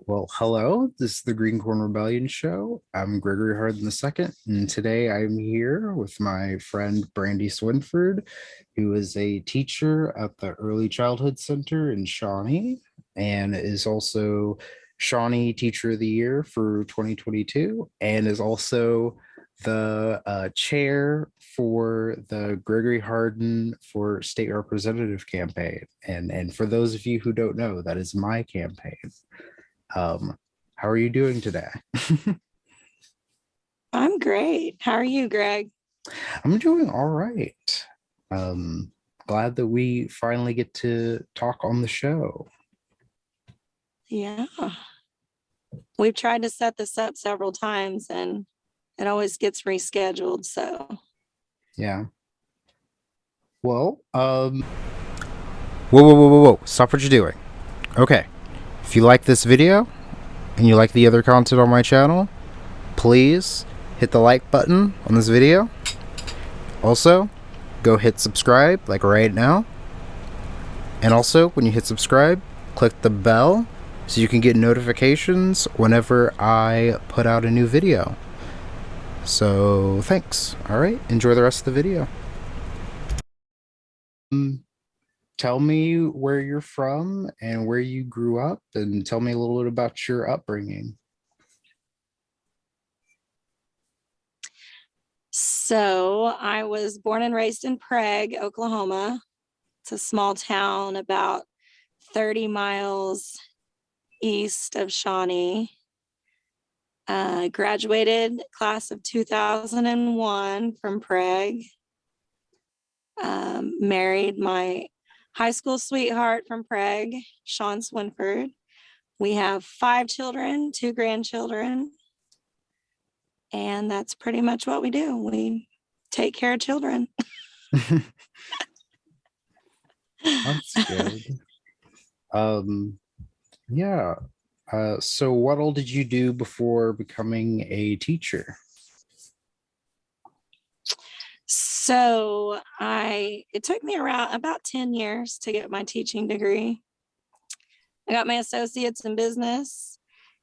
Well, hello. This is the Green Corn Rebellion Show. I'm Gregory Harden II, and today I'm here with my friend Brandy Swinford, who is a teacher at the Early Childhood Center in Shawnee and is also Shawnee Teacher of the Year for 2022 and is also the chair for the Gregory Harden for State Representative campaign. And for those of you who don't know, that is my campaign. Um, how are you doing today? I'm great. How are you, Greg? I'm doing all right. Um, Glad that we finally get to talk on the show. Yeah. We've tried to set this up several times and it always gets rescheduled. So, Yeah. Well, whoa, whoa, whoa, whoa, whoa. Stop what you're doing. Okay. If you like this video and you like the other content on my channel, please hit the like button on this video. Also, go hit subscribe like right now. And also, when you hit subscribe, click the bell so you can get notifications whenever I put out a new video. So, thanks. All right, enjoy the rest of the video. Tell me where you're from and where you grew up, and tell me a little bit about your upbringing. so I was born and raised in Prague, Oklahoma. It's a small town about 30 miles east of Shawnee. Graduated class of 2001 from Prague. Married my high school sweetheart from Prague, Shawnee Swinford. We have 5 children, 2 grandchildren, and that's pretty much what we do. We take care of children. That's good. Um, yeah. So what all did you do before becoming a teacher? So it took me around about 10 years to get my teaching degree. I got my associates in business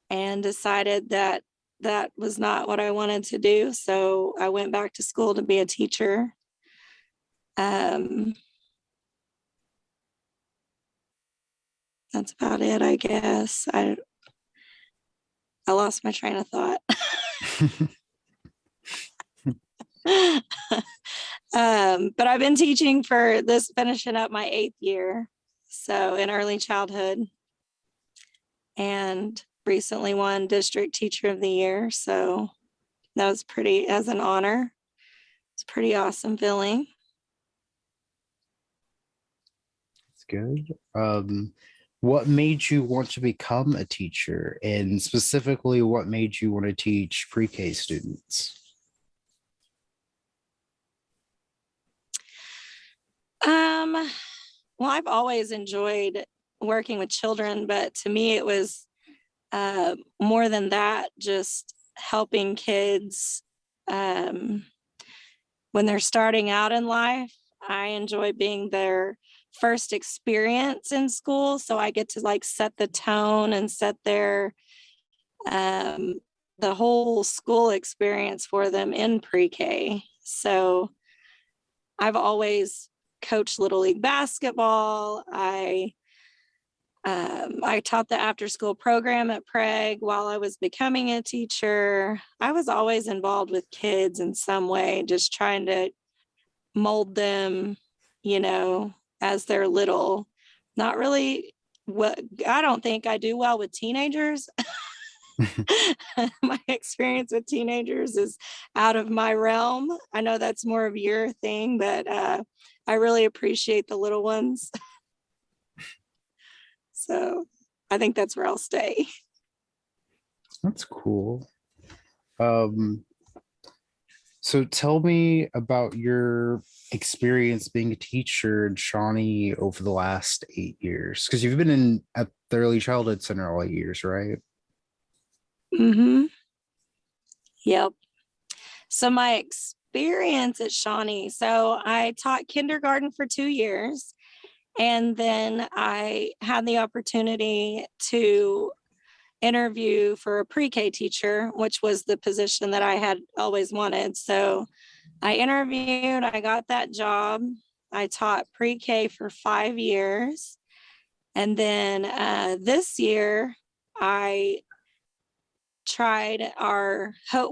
and decided that that was not what I wanted to do. So I went back to school to be a teacher. That's about it, I guess. I lost my train of thought. But I've been teaching for this, finishing up my 8th year. So in early childhood, and recently won District Teacher of the Year. So that was pretty, as an honor. It's pretty awesome feeling. It's good. What made you want to become a teacher, and specifically, what made you want to teach pre-K students? Well, I've always enjoyed working with children, but to me, it was more than that, just helping kids when they're starting out in life. I enjoy being their first experience in school, so I get to like set the tone and set the whole school experience for them in pre-K. So I've always coached Little League basketball. I taught the after school program at Prague while I was becoming a teacher. I was always involved with kids in some way, just trying to mold them, as they're little. Not really what I don't think I do well with teenagers. My experience with teenagers is out of my realm. I know that's more of your thing, but I really appreciate the little ones. So I think that's where I'll stay. That's cool. Um, so tell me about your experience being a teacher in Shawnee over the last 8 years, because you've been in at the Early Childhood Center all 8 years, right? Mm-hmm. Yep. So my experience at Shawnee, so I taught kindergarten for 2 years, and then I had the opportunity to interview for a pre-K teacher, which was the position that I had always wanted. So I interviewed, I got that job. I taught pre-K for 5 years. And then this year, I tried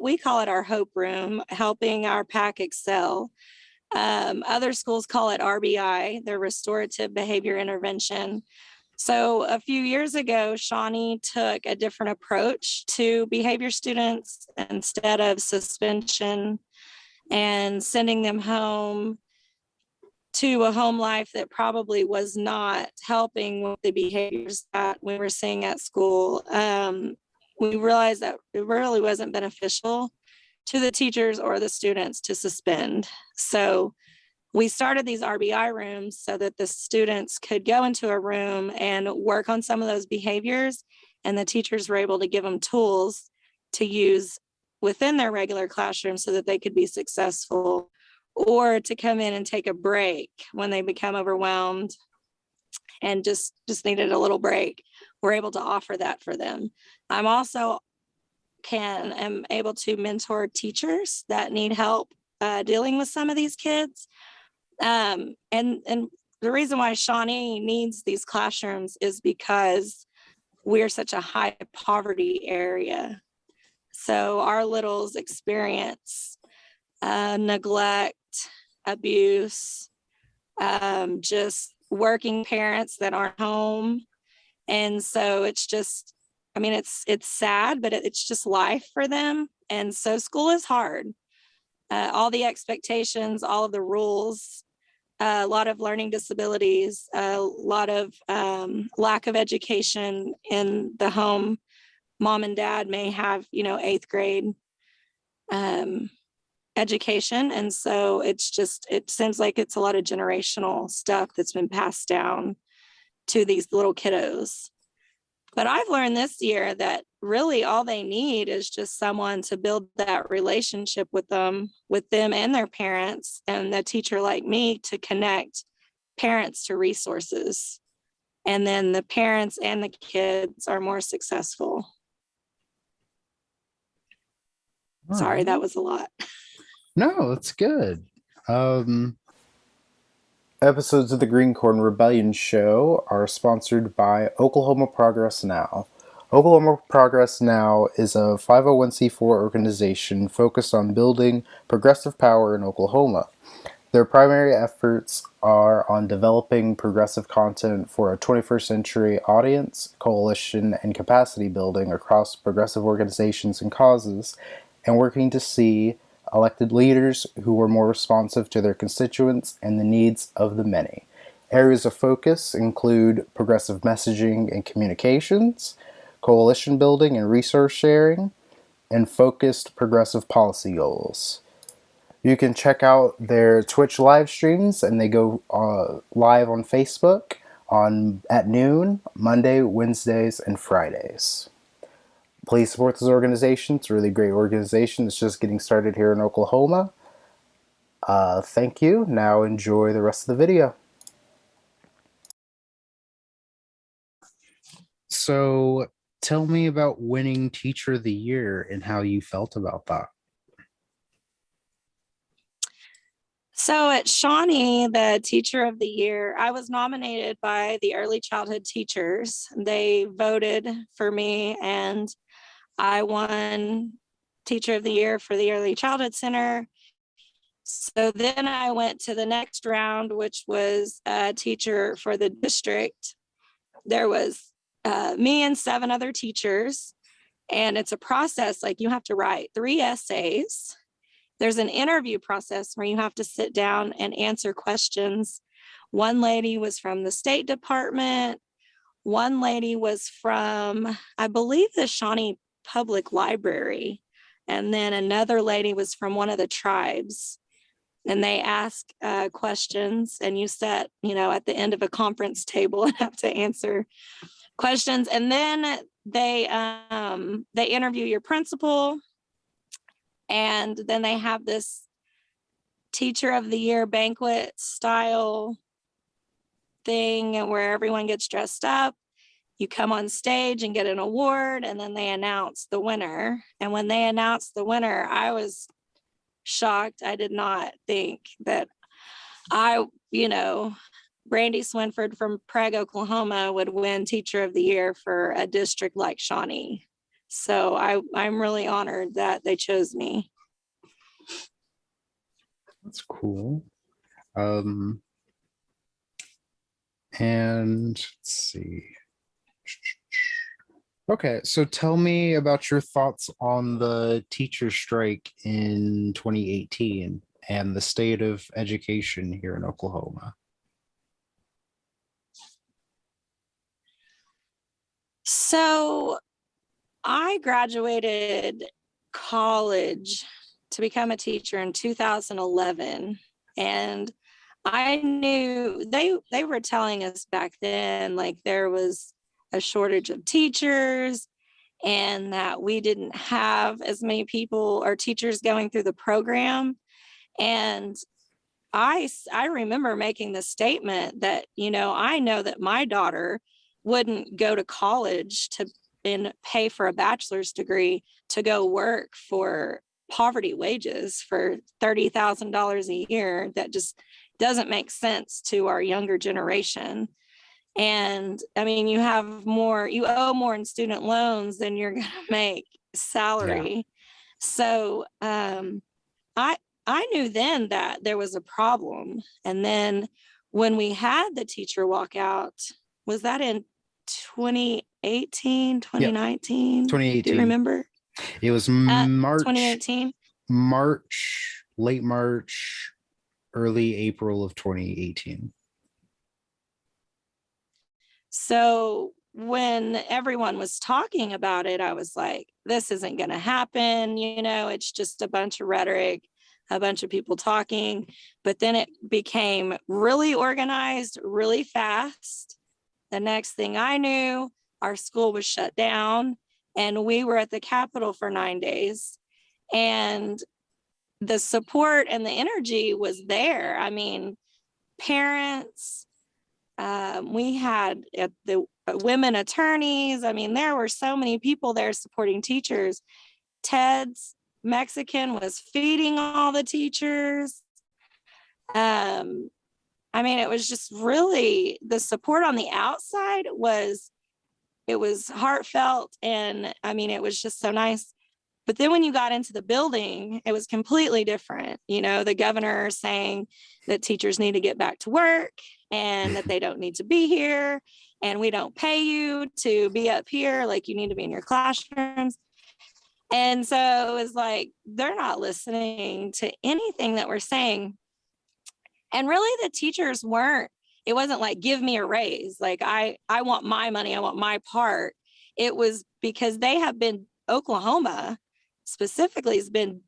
we call it our Hope Room, helping our pack excel. Other schools call it RBI, their Restorative Behavior Intervention. So a few years ago, Shawnee took a different approach to behavior students. Instead of suspension and sending them home to a home life that probably was not helping with the behaviors that we were seeing at school. We realized that it really wasn't beneficial to the teachers or the students to suspend. So we started these RBI rooms so that the students could go into a room and work on some of those behaviors, and the teachers were able to give them tools to use within their regular classroom so that they could be successful, or to come in and take a break when they become overwhelmed and just needed a little break. We're able to offer that for them. I'm also am able to mentor teachers that need help dealing with some of these kids. And the reason why Shawnee needs these classrooms is because we're such a high poverty area. So our littles experience neglect, abuse, just working parents that aren't home. And so it's just, I mean, it's sad, but it's just life for them. And so school is hard. All the expectations, all of the rules, a lot of learning disabilities, a lot of lack of education in the home. Mom and dad may have, 8th grade education. And so it seems like it's a lot of generational stuff that's been passed down to these little kiddos. But I've learned this year that really all they need is just someone to build that relationship with them and their parents, and a teacher like me to connect parents to resources. And then the parents and the kids are more successful. Sorry, that was a lot. No, it's good. Episodes of the Green Corn Rebellion Show are sponsored by Oklahoma Progress Now. Oklahoma Progress Now is a 501c4 organization focused on building progressive power in Oklahoma. Their primary efforts are on developing progressive content for a 21st century audience, coalition, and capacity building across progressive organizations and causes, and working to see elected leaders who are more responsive to their constituents and the needs of the many. Areas of focus include progressive messaging and communications, coalition building and resource sharing, and focused progressive policy goals. You can check out their Twitch live streams, and they go live on Facebook at noon, Monday, Wednesdays, and Fridays. Please support this organization. It's a really great organization. It's just getting started here in Oklahoma. Thank you. Now enjoy the rest of the video. So tell me about winning Teacher of the Year and how you felt about that. So at Shawnee, the Teacher of the Year, I was nominated by the early childhood teachers. They voted for me, and I won Teacher of the Year for the Early Childhood Center. So then I went to the next round, which was a teacher for the district. There was me and 7 other teachers, and it's a process. Like, you have to write 3 essays. There's an interview process where you have to sit down and answer questions. One lady was from the State Department. One lady was from, I believe, the Shawnee Public Library. And then another lady was from one of the tribes. And they ask questions, and you sit, at the end of a conference table and have to answer questions. And then they interview your principal. And then they have this Teacher of the Year banquet style thing where everyone gets dressed up. you come on stage and get an award, and then they announce the winner. And when they announced the winner, I was shocked. I did not think that Brandy Swinford from Prague, Oklahoma would win Teacher of the Year for a district like Shawnee. So I'm really honored that they chose me. That's cool. And let's see. Okay, so tell me about your thoughts on the teacher strike in 2018 and the state of education here in Oklahoma. So I graduated college to become a teacher in 2011, and I knew they were telling us back then like there was a shortage of teachers and that we didn't have as many people or teachers going through the program. And I remember making the statement that, I know that my daughter wouldn't go to college and pay for a bachelor's degree to go work for poverty wages for $30,000 a year. That just doesn't make sense to our younger generation. And I mean, you owe more in student loans than you're going to make salary. Yeah. So I knew then that there was a problem. And then when we had the teacher walkout, was that in 2018, 2019? Yeah. 2018. Do you remember? It was March. 2018? Late March, early April of 2018. So when everyone was talking about it, I was like, this isn't going to happen. It's just a bunch of rhetoric, a bunch of people talking. But then it became really organized, really fast. The next thing I knew, our school was shut down and we were at the Capitol for 9 days. And the support and the energy was there. I mean, parents, we had the women attorneys. I mean, there were so many people there supporting teachers. Ted's Mexican was feeding all the teachers. I mean, it was just really, the support on the outside was heartfelt. And I mean, it was just so nice. But then when you got into the building, it was completely different. The governor saying that teachers need to get back to work and that they don't need to be here. And we don't pay you to be up here. Like, you need to be in your classrooms. And so it was like, they're not listening to anything that we're saying. And really the teachers it wasn't like, give me a raise. Like, I want my money. I want my part. It was because Oklahoma specifically has been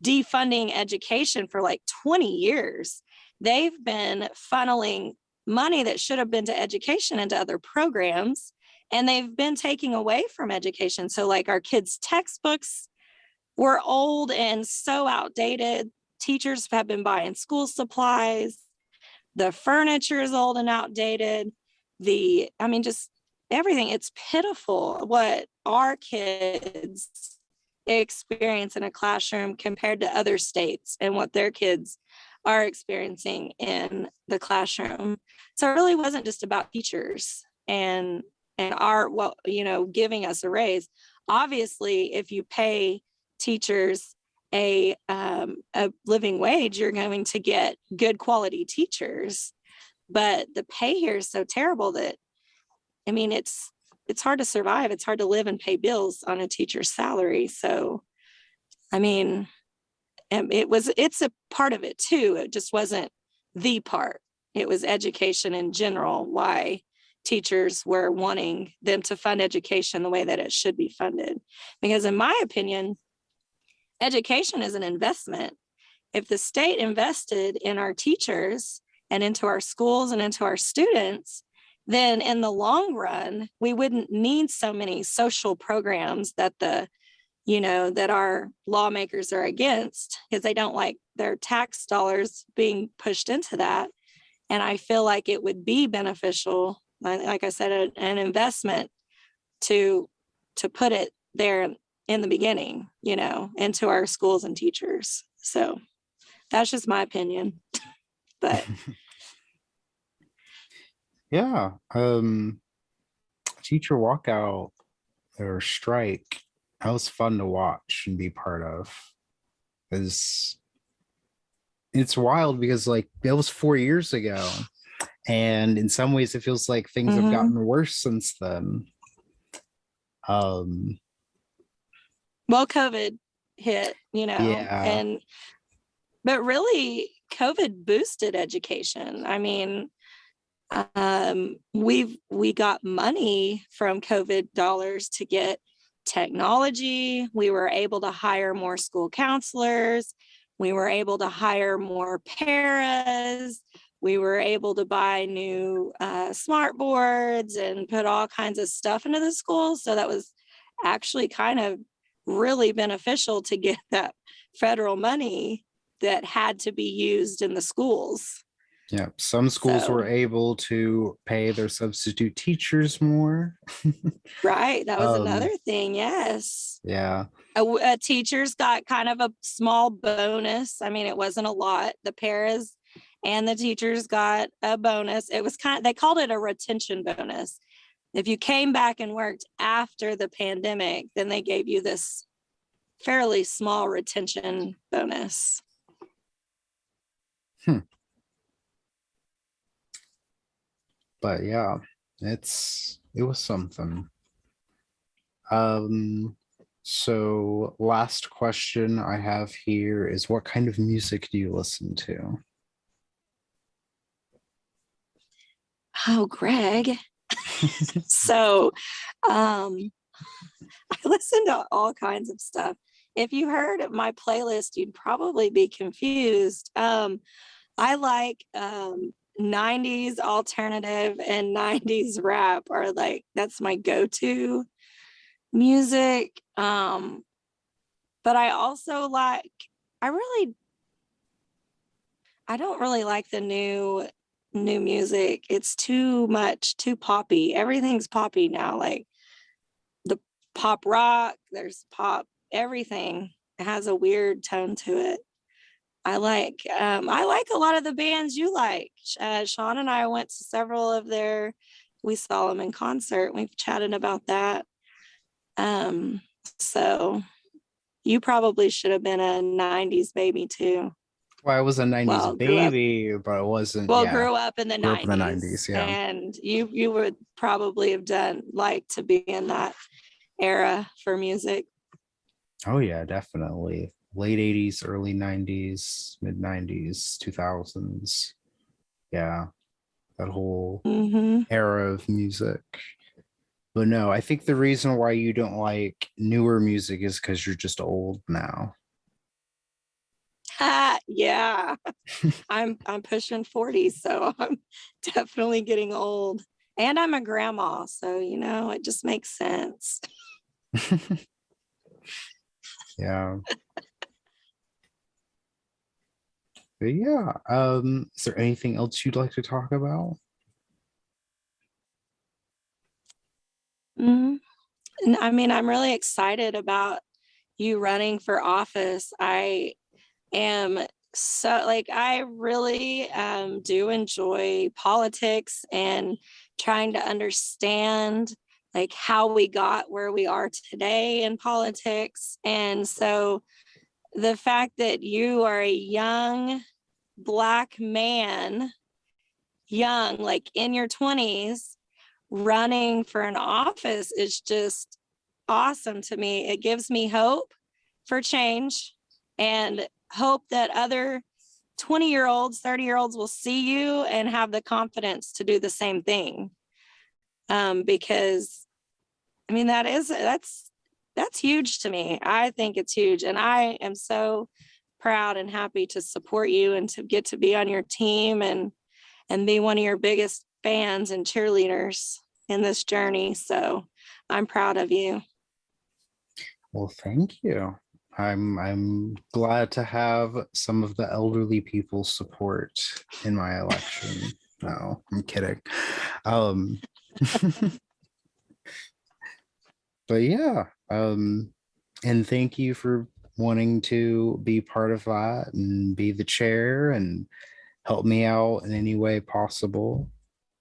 defunding education for like 20 years. They've been funneling money that should have been to education into other programs, and they've been taking away from education. So like our kids' textbooks were old and so outdated. Teachers have been buying school supplies. The furniture is old and outdated. Just everything. It's pitiful what our kids experience in a classroom compared to other states and what their kids are experiencing in the classroom. So it really wasn't just about teachers and giving us a raise. Obviously, if you pay teachers a living wage, you're going to get good quality teachers. But the pay here is so terrible that, I mean, it's hard to survive. It's hard to live and pay bills on a teacher's salary. So, I mean, it's a part of it too. It just wasn't the part. It was education in general, why teachers were wanting them to fund education the way that it should be funded. Because in my opinion, education is an investment. If the state invested in our teachers and into our schools and into our students, then in the long run, we wouldn't need so many social programs that that our lawmakers are against, because they don't like their tax dollars being pushed into that. And I feel like it would be beneficial like I said, an investment to put it there in the beginning, into our schools and teachers. So that's just my opinion. But Yeah. Teacher walkout or strike, that was fun to watch and be part of. It's wild because like that was 4 years ago. And in some ways it feels like things have gotten worse since then. Well, COVID hit, Yeah. but really COVID boosted education. I mean, we got money from COVID dollars to get technology. We were able to hire more school counselors. We were able to hire more paras. We were able to buy new smart boards and put all kinds of stuff into the schools. So that was actually kind of really beneficial to get that federal money that had to be used in the schools. Yeah, some schools were able to pay their substitute teachers more. Right, that was another thing. Yes. Yeah. Teachers got kind of a small bonus. I mean, it wasn't a lot. The paras and the teachers got a bonus. It was they called it a retention bonus. If you came back and worked after the pandemic, then they gave you this fairly small retention bonus. But yeah, it was something. So last question I have here is, what kind of music do you listen to? Oh, Greg. So I listen to all kinds of stuff. If you heard of my playlist, you'd probably be confused. I like 90s alternative and 90s rap are that's my go-to music. But I also I don't really like the new music. It's too poppy. Everything's poppy now. Like the pop rock, there's pop, everything has a weird tone to it. I like a lot of the bands you like. Sean and I went to several of we saw them in concert. We've chatted about that. So you probably should have been a 90s baby too. Well, I was a 90s baby, but it wasn't. Well, grew up in the 90s. In the 90s, yeah. And you would probably have liked to be in that era for music. Oh yeah, definitely. Late 80s, early 90s, mid 90s, 2000s. Yeah, that whole era of music. But no, I think the reason why you don't like newer music is because you're just old now. Yeah. I'm pushing 40, so I'm definitely getting old. And I'm a grandma, so it just makes sense. Yeah. But yeah, is there anything else you'd like to talk about? I mean, I'm really excited about you running for office. I am I really do enjoy politics and trying to understand how we got where we are today in politics. And so the fact that you are a young Black man, young, in your 20s, running for an office is just awesome to me. It gives me hope for change and hope that other 20-year-olds, 30-year-olds will see you and have the confidence to do the same thing. Because I mean, that's huge to me. I think it's huge. And I am so proud and happy to support you and to get to be on your team and be one of your biggest fans and cheerleaders in this journey. So I'm proud of you. Well, thank you. I'm glad to have some of the elderly people's support in my election. No, I'm kidding. But yeah, and thank you for wanting to be part of that and be the chair and help me out in any way possible.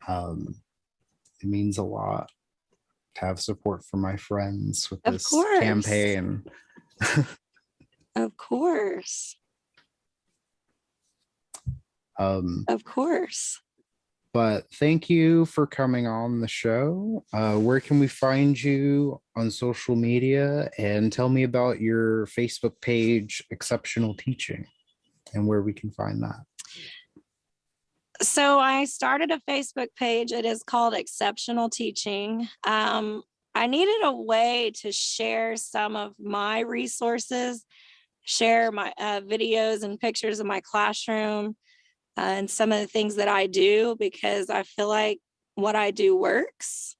Um, it means a lot to have support from my friends with Of this course. campaign. Of course. Um, Of course. but thank you for coming on the show. Where can we find you on social media? And tell me about your Facebook page, Exceptional Teaching, and where we can find that. So I started a Facebook page. It is called Exceptional Teaching. I needed a way to share some of my resources, share my videos and pictures of my classroom and some of the things that I do, because I feel like what I do works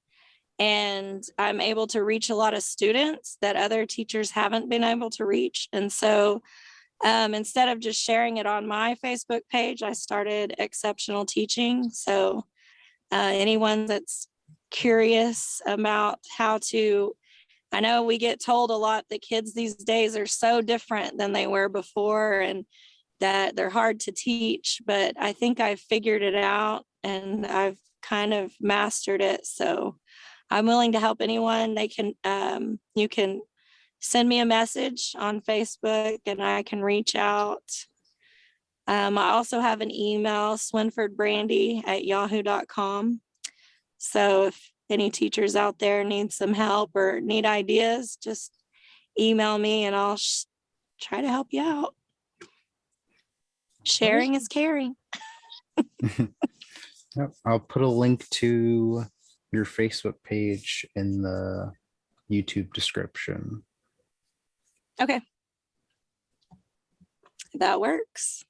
and I'm able to reach a lot of students that other teachers haven't been able to reach. And so instead of just sharing it on my Facebook page, I started Exceptional Teaching. So anyone that's curious about how to, I know we get told a lot that kids these days are so different than they were before and that they're hard to teach, but I think I've figured it out and I've kind of mastered it. So I'm willing to help anyone. You can send me a message on Facebook and I can reach out. I also have an email, swinfordbrandy@yahoo.com. So if any teachers out there need some help or need ideas, just email me and I'll try to help you out. Sharing is caring. Yep. I'll put a link to your Facebook page in the YouTube description. Okay. That works.